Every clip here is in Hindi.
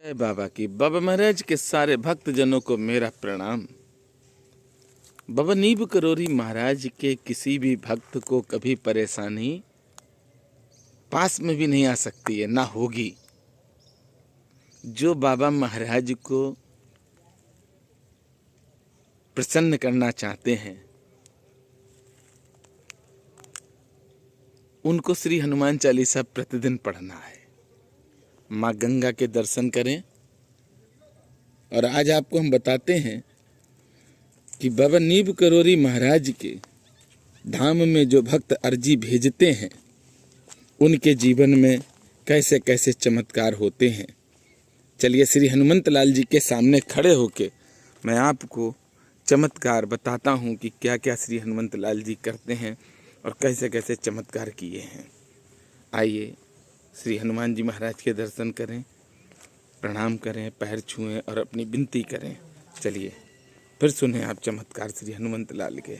जय बाबा की। बाबा महाराज के सारे भक्त जनों को मेरा प्रणाम। बाबा नीब करोरी महाराज के किसी भी भक्त को कभी परेशानी पास में भी नहीं आ सकती है, ना होगी। जो बाबा महाराज को प्रसन्न करना चाहते हैं उनको श्री हनुमान चालीसा प्रतिदिन पढ़ना है। माँ गंगा के दर्शन करें। और आज आपको हम बताते हैं कि बाबा नीब करोरी महाराज के धाम में जो भक्त अर्जी भेजते हैं उनके जीवन में कैसे कैसे चमत्कार होते हैं। चलिए श्री हनुमंत लाल जी के सामने खड़े होके मैं आपको चमत्कार बताता हूँ कि क्या क्या श्री हनुमंत लाल जी करते हैं और कैसे कैसे चमत्कार किए हैं। आइए श्री हनुमान जी महाराज के दर्शन करें, प्रणाम करें, पैर छुएं और अपनी विनती करें। चलिए फिर सुने आप चमत्कार श्री हनुमंत लाल के।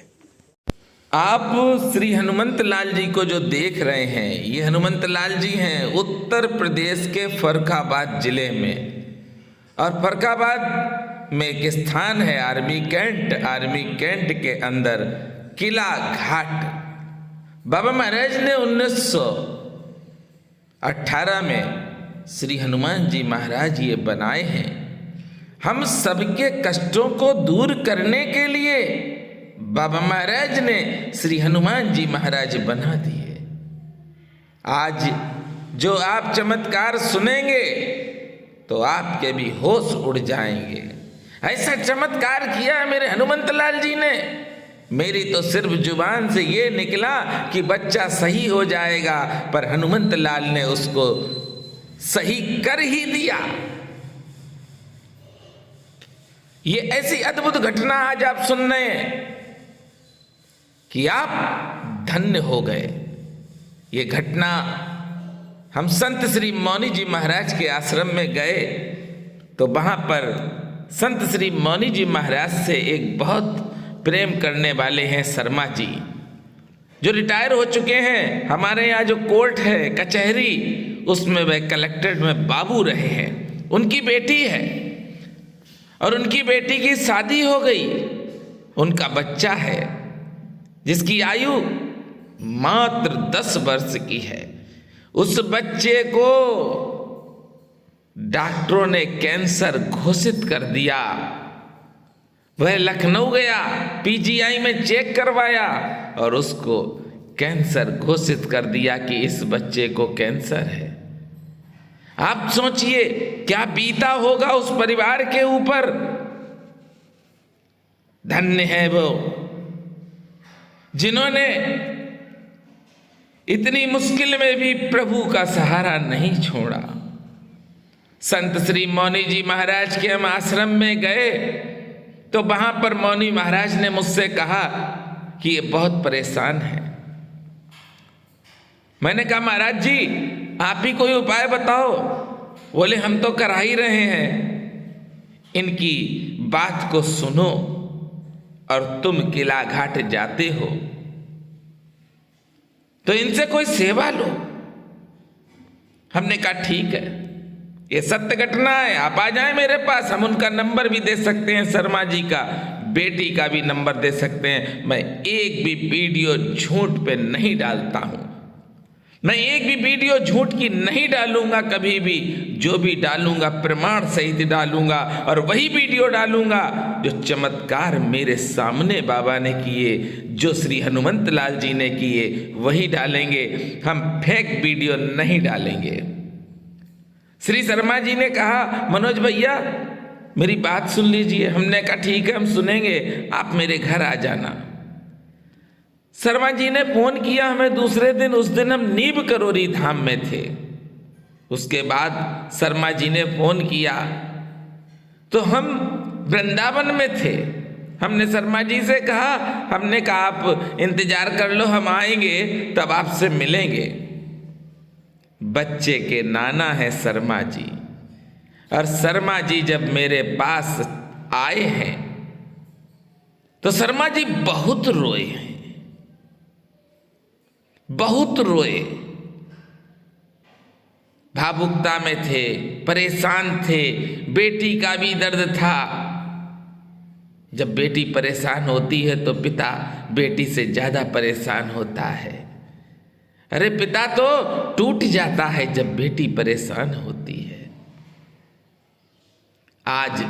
आप श्री हनुमंत लाल जी को जो देख रहे हैं, ये हनुमंत लाल जी हैं उत्तर प्रदेश के फर्रुखाबाद जिले में। और फर्रुखाबाद में एक स्थान है आर्मी कैंट के अंदर किला घाट। बाबा महाराज ने 1918 में श्री हनुमान जी महाराज ये बनाए हैं। हम सबके कष्टों को दूर करने के लिए बाबा महाराज ने श्री हनुमान जी महाराज बना दिए। आज जो आप चमत्कार सुनेंगे तो आपके भी होश उड़ जाएंगे। ऐसा चमत्कार किया मेरे हनुमंत लाल जी ने। मेरी तो सिर्फ जुबान से ये निकला कि बच्चा सही हो जाएगा, पर हनुमंत लाल ने उसको सही कर ही दिया। ये ऐसी अद्भुत घटना आज आप सुन रहे हैं कि आप धन्य हो गए। ये घटना हम संत श्री मौनी जी महाराज के आश्रम में गए तो वहां पर संत श्री मौनी जी महाराज से एक बहुत प्रेम करने वाले हैं शर्मा जी, जो रिटायर हो चुके हैं। हमारे यहाँ जो कोर्ट है, कचहरी, उसमें वह कलेक्ट्रेट में बाबू रहे हैं। उनकी बेटी है और उनकी बेटी की शादी हो गई। उनका बच्चा है जिसकी आयु मात्र 10 वर्ष की है। उस बच्चे को डॉक्टरों ने कैंसर घोषित कर दिया। वह लखनऊ गया, पीजीआई में चेक करवाया और उसको कैंसर घोषित कर दिया कि इस बच्चे को कैंसर है। आप सोचिए क्या बीता होगा उस परिवार के ऊपर। धन्य है वो जिन्होंने इतनी मुश्किल में भी प्रभु का सहारा नहीं छोड़ा। संत श्री मौनी जी महाराज के हम आश्रम में गए तो वहां पर मौनी महाराज ने मुझसे कहा कि ये बहुत परेशान है। मैंने कहा महाराज जी आप ही कोई उपाय बताओ। बोले हम तो करा ही रहे हैं, इनकी बात को सुनो और तुम किला घाट जाते हो तो इनसे कोई सेवा लो। हमने कहा ठीक है, ये सत्य घटना है, आप आ जाएं मेरे पास। हम उनका नंबर भी दे सकते हैं, शर्मा जी का बेटी का भी नंबर दे सकते हैं। मैं एक भी वीडियो झूठ पे नहीं डालता हूं। मैं एक भी वीडियो झूठ की नहीं डालूंगा कभी भी। जो भी डालूंगा प्रमाण सहित डालूंगा और वही वीडियो डालूंगा जो चमत्कार मेरे सामने बाबा ने किए, जो श्री हनुमंत लाल जी ने किए वही डालेंगे। हम फेक वीडियो नहीं डालेंगे। श्री शर्मा जी ने कहा मनोज भैया मेरी बात सुन लीजिए। हमने कहा ठीक है हम सुनेंगे, आप मेरे घर आ जाना। शर्मा जी ने फोन किया हमें दूसरे दिन। उस दिन हम नीब करोरी धाम में थे। उसके बाद शर्मा जी ने फोन किया तो हम वृंदावन में थे। हमने शर्मा जी से कहा, हमने कहा आप इंतजार कर लो, हम आएंगे तब आपसे मिलेंगे। बच्चे के नाना है शर्मा जी, और शर्मा जी जब मेरे पास आए हैं तो शर्मा जी बहुत रोए हैं, बहुत रोए। भावुकता में थे, परेशान थे, बेटी का भी दर्द था। जब बेटी परेशान होती है तो पिता बेटी से ज्यादा परेशान होता है। अरे पिता तो टूट जाता है जब बेटी परेशान होती है। आज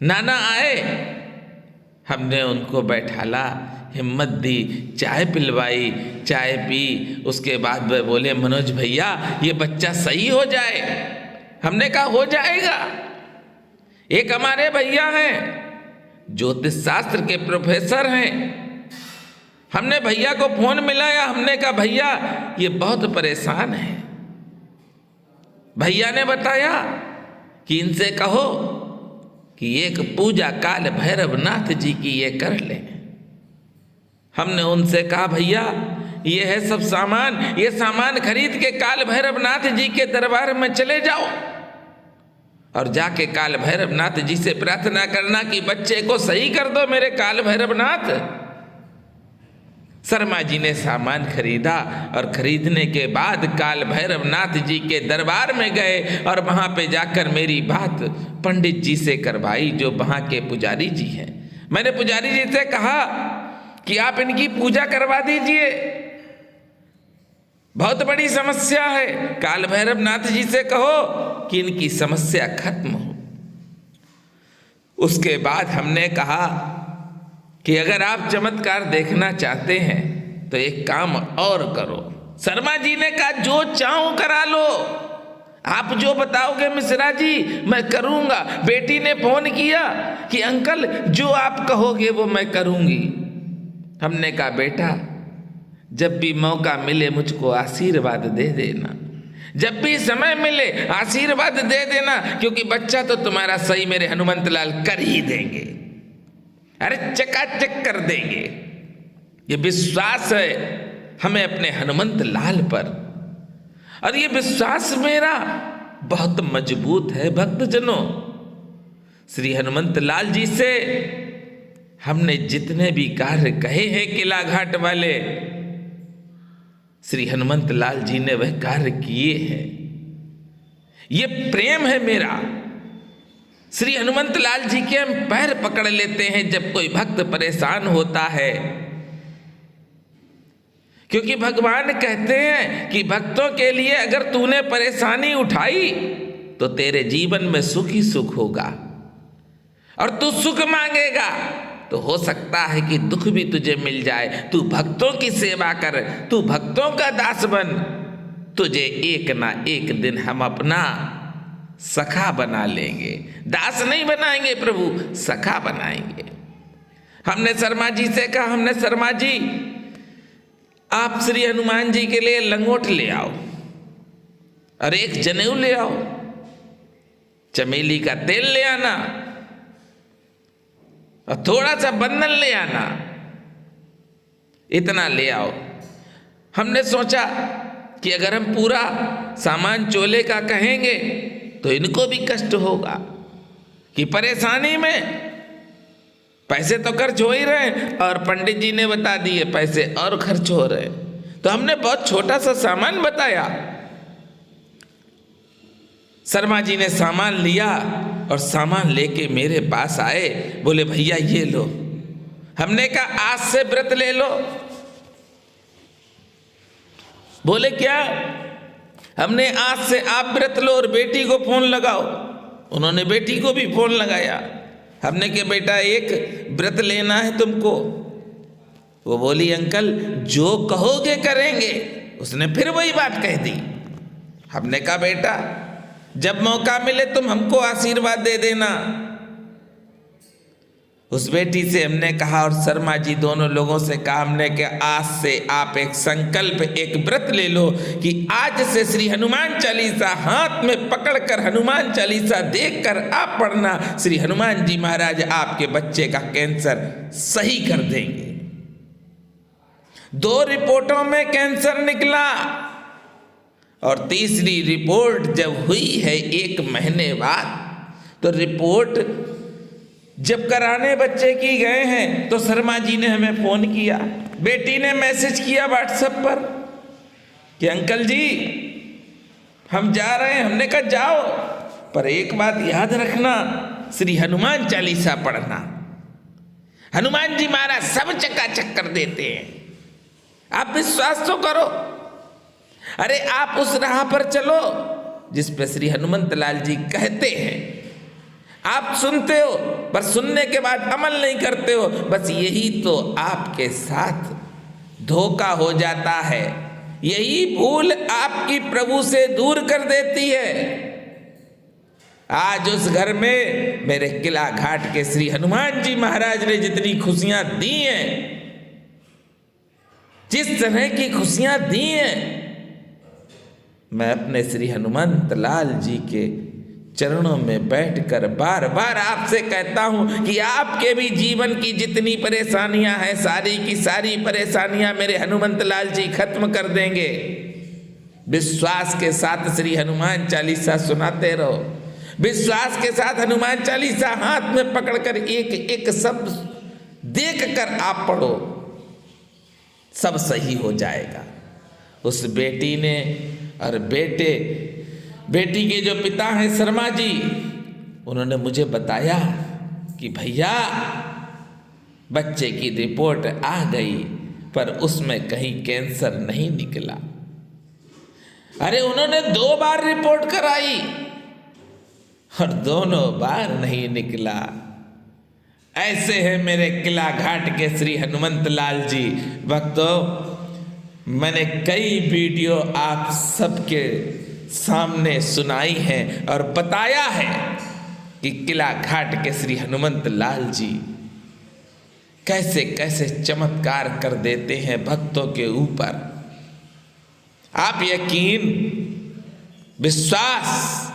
नाना आए, हमने उनको बैठाला, हिम्मत दी, चाय पिलवाई, चाय पी। उसके बाद वे बोले मनोज भैया ये बच्चा सही हो जाए। हमने कहा हो जाएगा। एक हमारे भैया हैं ज्योतिष शास्त्र के प्रोफेसर हैं, हमने भैया को फोन मिलाया, हमने कहा भैया ये बहुत परेशान है। भैया ने बताया कि इनसे कहो कि एक पूजा काल भैरवनाथ जी की ये कर ले। हमने उनसे कहा भैया ये है सब सामान, ये सामान खरीद के काल भैरवनाथ जी के दरबार में चले जाओ और जाके काल भैरवनाथ जी से प्रार्थना करना कि बच्चे को सही कर दो मेरे काल भैरवनाथ। शर्मा जी ने सामान खरीदा और खरीदने के बाद काल भैरवनाथ जी के दरबार में गए और वहां पे जाकर मेरी बात पंडित जी से करवाई जो वहां के पुजारी जी हैं। मैंने पुजारी जी से कहा कि आप इनकी पूजा करवा दीजिए, बहुत बड़ी समस्या है। काल भैरवनाथ जी से कहो कि इनकी समस्या खत्म हो। उसके बाद हमने कहा कि अगर आप चमत्कार देखना चाहते हैं तो एक काम और करो। शर्मा जी ने कहा जो चाहो करा लो, आप जो बताओगे मिश्रा जी मैं करूंगा। बेटी ने फोन किया कि अंकल जो आप कहोगे वो मैं करूंगी। हमने कहा बेटा जब भी मौका मिले मुझको आशीर्वाद दे देना, जब भी समय मिले आशीर्वाद दे देना, क्योंकि बच्चा तो तुम्हारा सही मेरे हनुमंत लाल कर ही देंगे। अरे चकाचक कर देंगे, ये विश्वास है हमें अपने हनुमंत लाल पर, और ये विश्वास मेरा बहुत मजबूत है। भक्तजनों, श्री हनुमंत लाल जी से हमने जितने भी कार्य कहे हैं किला घाट वाले, श्री हनुमंत लाल जी ने वह कार्य किए हैं। ये प्रेम है मेरा। श्री हनुमंत लाल जी के हम पैर पकड़ लेते हैं जब कोई भक्त परेशान होता है, क्योंकि भगवान कहते हैं कि भक्तों के लिए अगर तूने परेशानी उठाई तो तेरे जीवन में सुख ही सुख होगा, और तू सुख मांगेगा तो हो सकता है कि दुख भी तुझे मिल जाए। तू भक्तों की सेवा कर, तू भक्तों का दास बन, तुझे एक ना एक दिन हम अपना सखा बना लेंगे। दास नहीं बनाएंगे प्रभु, सखा बनाएंगे। हमने शर्मा जी से कहा, हमने शर्मा जी आप श्री हनुमान जी के लिए लंगोट ले आओ और एक जनेऊ ले आओ, चमेली का तेल ले आना और थोड़ा सा बंधन ले आना, इतना ले आओ। हमने सोचा कि अगर हम पूरा सामान चोले का कहेंगे तो इनको भी कष्ट होगा कि परेशानी में पैसे तो खर्च हो ही रहे और पंडित जी ने बता दिए पैसे और खर्च हो रहे। तो हमने बहुत छोटा सा सामान बताया। शर्मा जी ने सामान लिया और सामान लेके मेरे पास आए, बोले भैया ये लो। हमने कहा आज से व्रत ले लो। बोले क्या? हमने आज से आप व्रत लो और बेटी को फोन लगाओ। उन्होंने बेटी को भी फोन लगाया। हमने कहा बेटा एक व्रत लेना है तुमको। वो बोली अंकल जो कहोगे करेंगे। उसने फिर वही बात कह दी। हमने कहा बेटा जब मौका मिले तुम हमको आशीर्वाद दे देना। उस बेटी से हमने कहा और शर्मा जी दोनों लोगों से कहा, हमने कि आज से आप एक संकल्प, एक व्रत ले लो कि आज से श्री हनुमान चालीसा हाथ में पकड़कर हनुमान चालीसा देखकर आप पढ़ना। श्री हनुमान जी महाराज आपके बच्चे का कैंसर सही कर देंगे। 2 रिपोर्टों में कैंसर निकला और तीसरी रिपोर्ट जब हुई है 1 महीने बाद, तो रिपोर्ट जब कराने बच्चे की गए हैं तो शर्मा जी ने हमें फोन किया, बेटी ने मैसेज किया व्हाट्सएप पर कि अंकल जी हम जा रहे हैं। हमने कहा जाओ, पर एक बात याद रखना, श्री हनुमान चालीसा पढ़ना। हनुमान जी महाराज सब चकाचक कर देते हैं, आप विश्वास तो करो। अरे आप उस राह पर चलो जिस पे श्री हनुमंत लाल जी कहते हैं। आप सुनते हो पर सुनने के बाद अमल नहीं करते हो, बस यही तो आपके साथ धोखा हो जाता है। यही भूल आपकी प्रभु से दूर कर देती है। आज उस घर में मेरे किला घाट के श्री हनुमान जी महाराज ने जितनी खुशियां दी हैं, जिस तरह की खुशियां दी हैं, मैं अपने श्री हनुमंत लाल जी के चरणों में बैठकर बार बार आपसे कहता हूं कि आपके भी जीवन की जितनी परेशानियां हैं, सारी की सारी परेशानियां मेरे हनुमंत लाल जी खत्म कर देंगे। विश्वास के साथ श्री हनुमान चालीसा सुनाते रहो, विश्वास के साथ हनुमान चालीसा हाथ में पकड़कर एक एक शब्द देख कर आप पढ़ो, सब सही हो जाएगा। उस बेटी ने और बेटी के जो पिता हैं शर्मा जी, उन्होंने मुझे बताया कि भैया बच्चे की रिपोर्ट आ गई पर उसमें कहीं कैंसर नहीं निकला। अरे उन्होंने 2 बार रिपोर्ट कराई और दोनों बार नहीं निकला। ऐसे हैं मेरे किला घाट के श्री हनुमंत लाल जी। भक्तों, मैंने कई वीडियो आप सबके सामने सुनाई है और बताया है कि किला घाट के श्री हनुमंत लाल जी कैसे कैसे चमत्कार कर देते हैं भक्तों के ऊपर। आप यकीन, विश्वास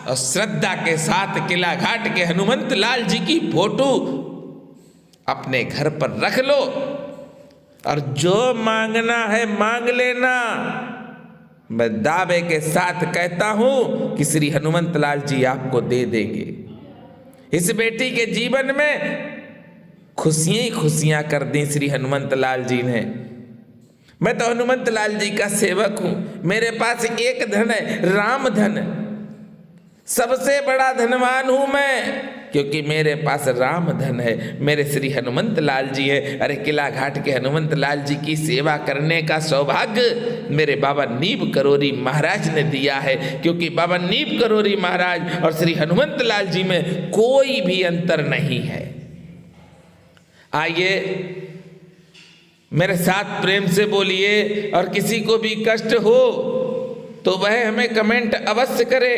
और श्रद्धा के साथ किला घाट के हनुमंत लाल जी की फोटो अपने घर पर रख लो और जो मांगना है मांग लेना। मैं दावे के साथ कहता हूं कि श्री हनुमंत लाल जी आपको दे देंगे। इस बेटी के जीवन में खुशियां ही खुशियां कर दी श्री हनुमंत लाल जी ने। मैं तो हनुमंत लाल जी का सेवक हूं। मेरे पास एक धन है, राम धन। सबसे बड़ा धनवान हूं मैं, क्योंकि मेरे पास राम धन है, मेरे श्री हनुमंत लाल जी है। अरे किला घाट के हनुमंत लाल जी की सेवा करने का सौभाग्य मेरे बाबा नीब करोरी महाराज ने दिया है, क्योंकि बाबा नीब करोरी महाराज और श्री हनुमंत लाल जी में कोई भी अंतर नहीं है। आइए मेरे साथ प्रेम से बोलिए, और किसी को भी कष्ट हो तो वह हमें कमेंट अवश्य करे।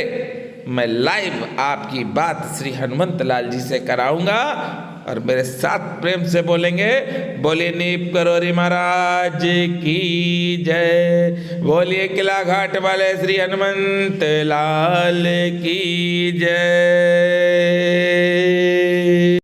मैं लाइव आपकी बात श्री हनुमंत लाल जी से कराऊंगा और मेरे साथ प्रेम से बोलेंगे, बोलिए नीब करोरी महाराज की जय, बोलिए किला घाट वाले श्री हनुमंत लाल की जय।